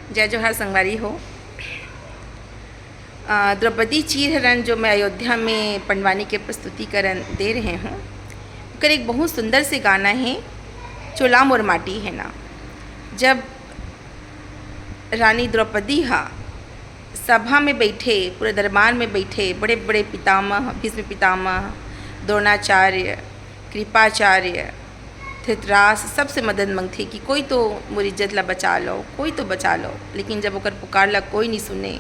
जय जोहार संगवारी हो। द्रौपदी चीरहरण जो मैं अयोध्या में पंडवानी के प्रस्तुतिकरण दे रहे हूँ, कर एक बहुत सुंदर से गाना है, चोला मोर माटी है ना। जब रानी द्रौपदी सभा में बैठे, पूरे दरबार में बैठे बड़े बड़े पितामह, भीष्म पितामह, द्रोणाचार्य, कृपाचार्य, धृतराष्ट्र सबसे मदद मांगथे कि कोई तो मोर इज्जत ला बचा लो, कोई तो बचा लो। लेकिन जब ओकर पुकार ला कोई नहीं सुने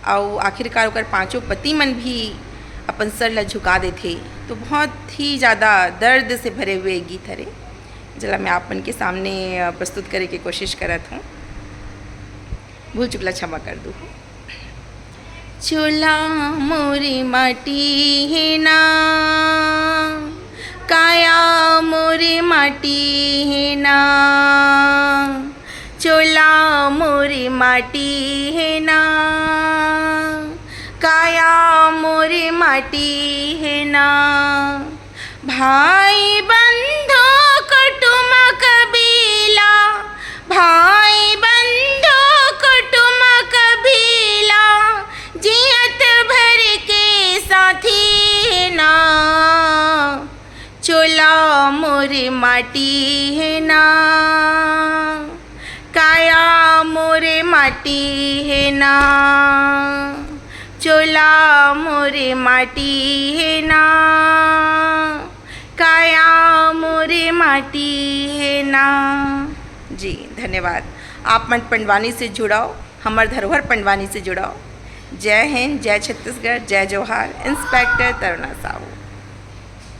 और आखिरकार ओकर पांचों पति मन भी अपन सर ला झुका देथे, तो बहुत ही ज़्यादा दर्द से भरे हुए गीत हरे, जला मैं आपन के सामने प्रस्तुत करे के कोशिश करत हूँ। भूल चुकला क्षमा कर दू। चोला मोरी माटी है ना, काया मोरी माटी है ना, चोला मोरी माटी है ना, काया मोरी माटी है ना। भाई बंधु कुटुम कबीला, भाई बंधु कुटुम कबीला, जियत भर के साथी है ना, चोला मोरे माटी है ना, काया मोरे माटी है ना, चोला मोरे माटी है ना, काया मोरे माटी है ना। जी धन्यवाद। आप मन पंडवानी से जुड़ाओ, हमार धरोहर पंडवानी से जुड़ाओ। जय हिंद, जय छत्तीसगढ़, जय जोहार। इंस्पेक्टर तरुणा साहू।